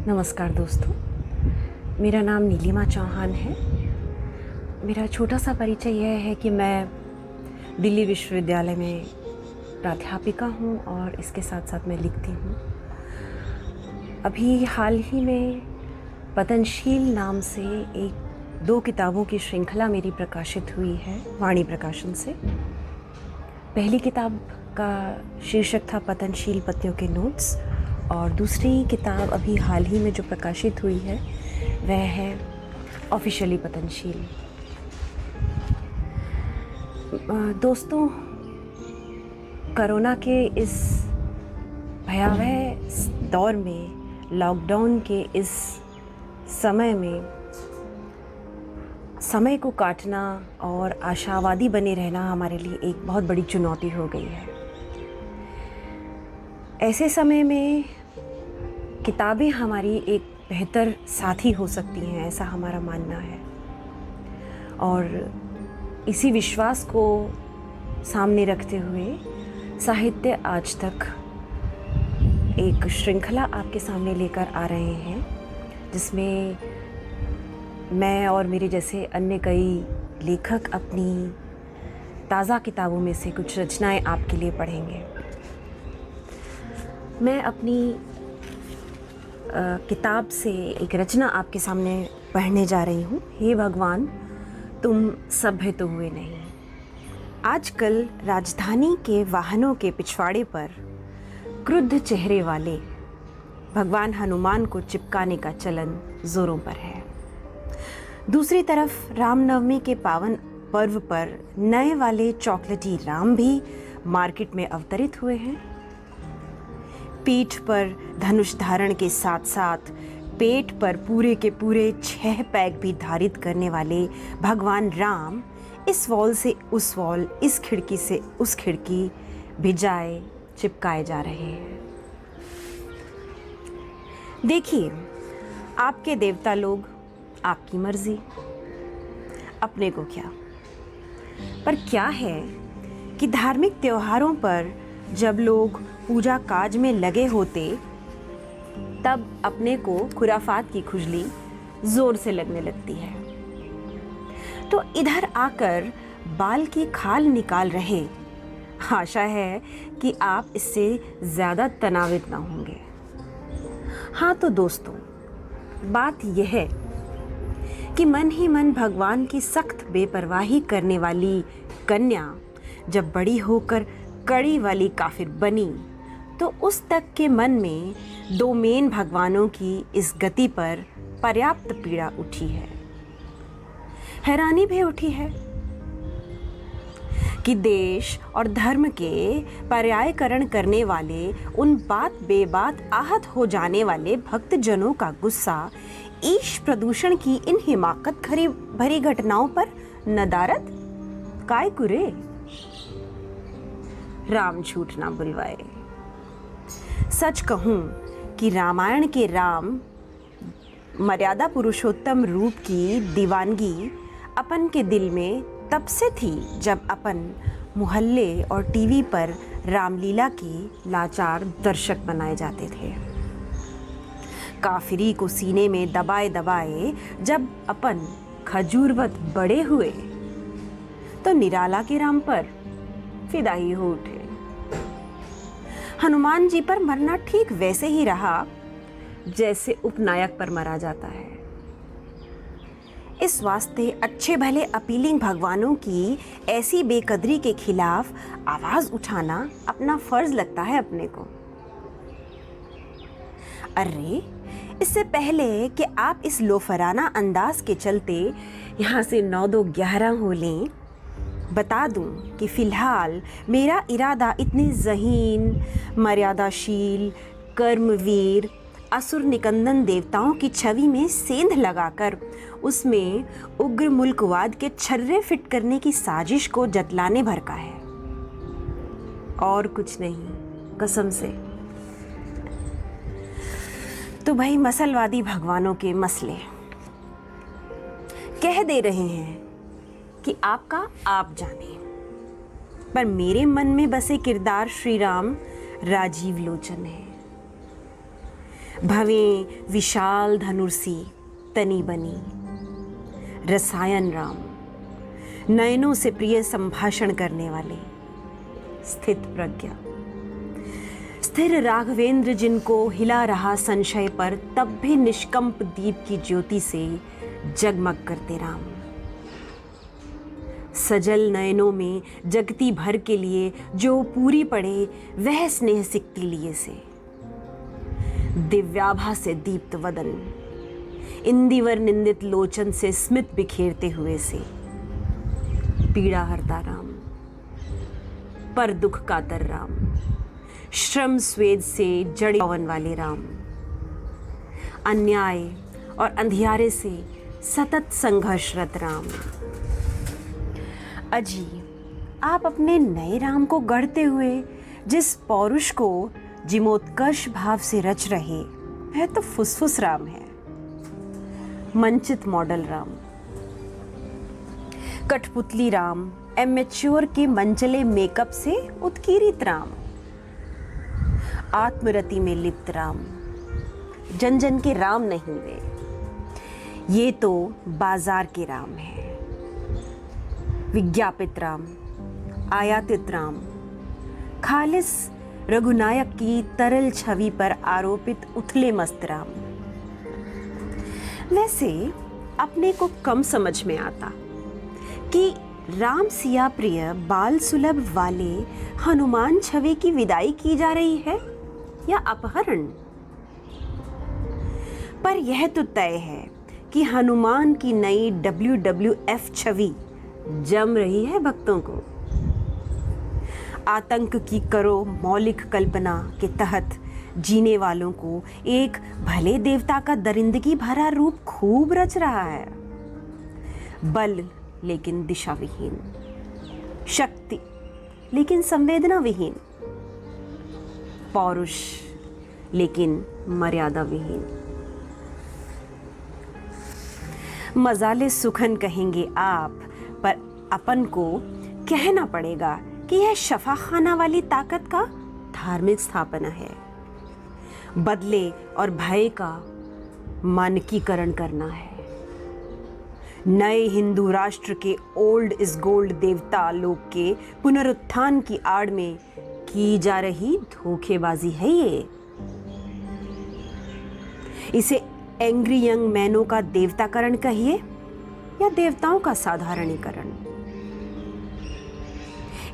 नमस्कार दोस्तों, मेरा नाम नीलिमा चौहान है। मेरा छोटा सा परिचय यह है कि मैं दिल्ली विश्वविद्यालय में प्राध्यापिका हूँ और इसके साथ साथ मैं लिखती हूँ। अभी हाल ही में पतनशील नाम से दो किताबों की श्रृंखला मेरी प्रकाशित हुई है वाणी प्रकाशन से। पहली किताब का शीर्षक था पतनशील पत्नियों के नोट्स और दूसरी किताब अभी हाल ही में जो प्रकाशित हुई है वह है ऑफिशियली पतनशील। दोस्तों, कोरोना के इस भयावह दौर में, लॉकडाउन के इस समय में समय को काटना और आशावादी बने रहना हमारे लिए एक बहुत बड़ी चुनौती हो गई है। ऐसे समय में किताबें हमारी एक बेहतर साथी हो सकती हैं, ऐसा हमारा मानना है। और इसी विश्वास को सामने रखते हुए साहित्य आज तक एक श्रृंखला आपके सामने लेकर आ रहे हैं, जिसमें मैं और मेरे जैसे अन्य कई लेखक अपनी ताज़ा किताबों में से कुछ रचनाएं आपके लिए पढ़ेंगे। मैं अपनी किताब से एक रचना आपके सामने पढ़ने जा रही हूँ। हे भगवान, तुम सभ्य तो हुए नहीं। आजकल राजधानी के वाहनों के पिछवाड़े पर क्रुद्ध चेहरे वाले भगवान हनुमान को चिपकाने का चलन जोरों पर है। दूसरी तरफ रामनवमी के पावन पर्व पर नए वाले चॉकलेटी राम भी मार्केट में अवतरित हुए हैं। पीठ पर धनुष धारण के साथ साथ पेट पर पूरे के पूरे 6 पैक भी धारित करने वाले भगवान राम इस वॉल से उस वॉल, इस खिड़की से उस खिड़की भिजाए चिपकाए जा रहे हैं। देखिए, आपके देवता लोग, आपकी मर्जी, अपने को क्या। पर क्या है कि धार्मिक त्योहारों पर जब लोग पूजा काज में लगे होते तब अपने को खुराफात की खुजली जोर से लगने लगती है। तो इधर आकर बाल की खाल निकाल रहे, आशा है कि आप इससे ज़्यादा तनावित ना होंगे। हाँ तो दोस्तों, बात यह है कि मन ही मन भगवान की सख्त बेपरवाही करने वाली कन्या जब बड़ी होकर कड़ी वाली काफिर बनी तो उस तक के मन में दो मेन भगवानों की इस गति पर पर्याप्त पीड़ा उठी है। हैरानी भी उठी है कि देश और धर्म के पर्यायकरण करने वाले उन बात बेबात आहत हो जाने वाले भक्तजनों का गुस्सा ईश प्रदूषण की इन हिमाकत भरी घटनाओं पर नदारद काय कुरे। राम झूठ ना बुलवाए। सच कहूं कि रामायण के राम मर्यादा पुरुषोत्तम रूप की दीवानगी अपन के दिल में तब से थी जब अपन मोहल्ले और टीवी पर रामलीला के लाचार दर्शक बनाए जाते थे। काफिरी को सीने में दबाए दबाए जब अपन खजूरवत बड़े हुए तो निराला के राम पर फिदा ही हो उठे। हनुमान जी पर मरना ठीक वैसे ही रहा जैसे उपनायक पर मरा जाता है। इस वास्ते अच्छे भले अपीलिंग भगवानों की ऐसी बेकदरी के खिलाफ आवाज उठाना अपना फर्ज लगता है अपने को। अरे, इससे पहले कि आप इस लोफराना अंदाज के चलते यहाँ से 9-2-11 हो लें, बता दूं कि फ़िलहाल मेरा इरादा इतने ज़हीन, मर्यादाशील, कर्मवीर, असुर निकंदन देवताओं की छवि में सेंध लगाकर उसमें उग्र मुल्कवाद के छर्रे फिट करने की साजिश को जतलाने भर का है, और कुछ नहीं, कसम से। तो भाई, मसलवादी भगवानों के मसले कह दे रहे हैं कि आपका आप जाने, पर मेरे मन में बसे किरदार श्री राम राजीव लोचन है। भवें विशाल धनुर्सी तनी बनी, रसायन राम, नयनों से प्रिय संभाषण करने वाले, स्थित प्रज्ञा, स्थिर राघवेंद्र जिनको हिला रहा संशय पर तब भी निष्कंप दीप की ज्योति से जगमग करते राम, सजल नयनों में जगती भर के लिए जो पूरी पड़े वह स्नेह सिकती लिए से, दिव्याभा से दीप्त वदन, इंदिवर निंदित लोचन से स्मित बिखेरते हुए से, पीड़ा हरता राम, पर दुख कातर राम, श्रम स्वेद से जड़े पवन वाले राम, अन्याय और अंधियारे से सतत संघर्षरत राम। अजी, आप अपने नए राम को गढ़ते हुए जिस पौरुष को जिमोत्कर्ष भाव से रच रहे वह तो फुसफुस राम है, मंचित मॉडल राम, कठपुतली राम, एमेच्योर के मंचले मेकअप से उत्कीर्णित राम, आत्मरति में लिप्त राम, जन जन के राम नहीं वे, ये तो बाजार के राम है, विज्ञापित राम, आयातित राम, खालिस रघुनायक की तरल छवि पर आरोपित उथले मस्त राम। वैसे अपने को कम समझ में आता कि राम सिया प्रिय बाल सुलभ वाले हनुमान छवि की विदाई की जा रही है या अपहरण, पर यह तो तय है कि हनुमान की नई WWF छवि जम रही है भक्तों को। आतंक की करो मौलिक कल्पना के तहत जीने वालों को एक भले देवता का दरिंदगी भरा रूप खूब रच रहा है, बल लेकिन दिशा विहीन, शक्ति लेकिन संवेदना विहीन, पौरुष लेकिन मर्यादा विहीन। मजाले सुखन कहेंगे आप, पर अपन को कहना पड़ेगा कि यह शफाखाना वाली ताकत का धार्मिक स्थापना है, बदले और भय का मानकीकरण करना है, नए हिंदू राष्ट्र के ओल्ड इज गोल्ड देवता लोक के पुनरुत्थान की आड़ में की जा रही धोखेबाजी है ये। इसे एंग्री यंग मैनों का देवताकरण कहिए या देवताओं का साधारणीकरण।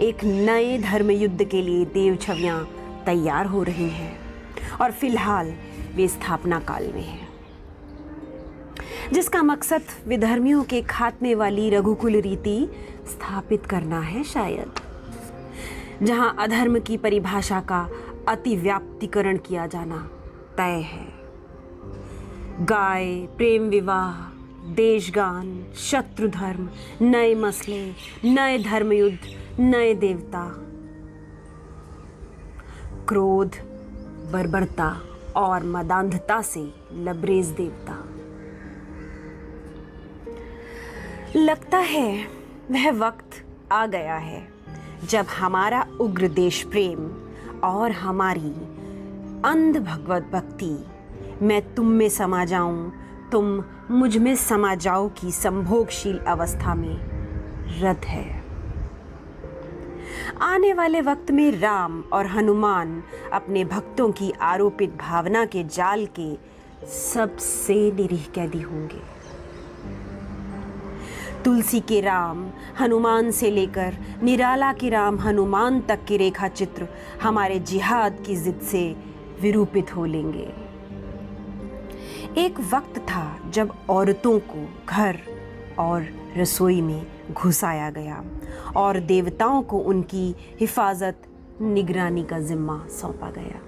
एक नए धर्म युद्ध के लिए देव छवियां तैयार हो रही हैं और फिलहाल वे स्थापना काल में हैं, जिसका मकसद विधर्मियों के खात्मे वाली रघुकुल रीति स्थापित करना है शायद, जहां अधर्म की परिभाषा का अतिव्याप्तिकरण किया जाना तय है। गाय, प्रेम विवाह, देशगान, शत्रु धर्म, नए मसले, नए धर्म युद्ध, नए देवता, क्रोध, बर्बरता और मदांधता से लबरेज देवता। लगता है वह वक्त आ गया है जब हमारा उग्र देश प्रेम और हमारी अंध भगवत भक्ति, मैं तुम में समा जाऊं, तुम मुझ में समा जाओ की संभोगशील अवस्था में रत है। आने वाले वक्त में राम और हनुमान अपने भक्तों की आरोपित भावना के जाल के सबसे निरीह कैदी होंगे। तुलसी के राम हनुमान से लेकर निराला के राम हनुमान तक के रेखा चित्र हमारे जिहाद की जिद से विरूपित हो लेंगे। एक वक्त था जब औरतों को घर और रसोई में घुसाया गया और देवताओं को उनकी हिफाजत, निगरानी का जिम्मा सौंपा गया।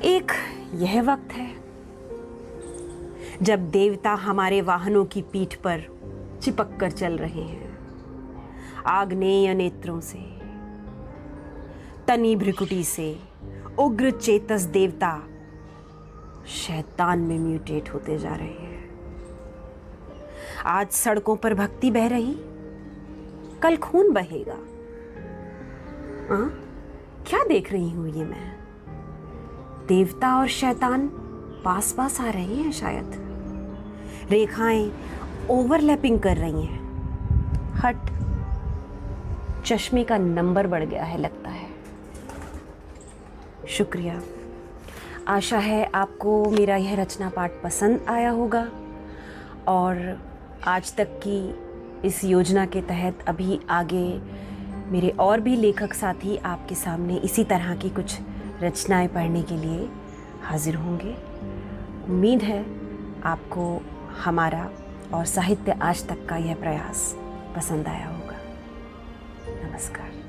एक यह वक्त है जब देवता हमारे वाहनों की पीठ पर चिपक कर चल रहे हैं, आग्नेय नेत्रों से, तनी भ्रिकुटी से उग्र चेतस देवता शैतान में म्यूटेट होते जा रहे हैं। आज सड़कों पर भक्ति बह रही, कल खून बहेगा। क्या देख रही हूं ये मैं? देवता और शैतान पास पास आ रहे हैं शायद, रेखाएं ओवरलैपिंग कर रही हैं। हट, चश्मे का नंबर बढ़ गया है लगता है। शुक्रिया। आशा है आपको मेरा यह रचना पाठ पसंद आया होगा और आज तक की इस योजना के तहत अभी आगे मेरे और भी लेखक साथी आपके सामने इसी तरह की कुछ रचनाएं पढ़ने के लिए हाजिर होंगे। उम्मीद है आपको हमारा और साहित्य आज तक का यह प्रयास पसंद आया होगा। नमस्कार।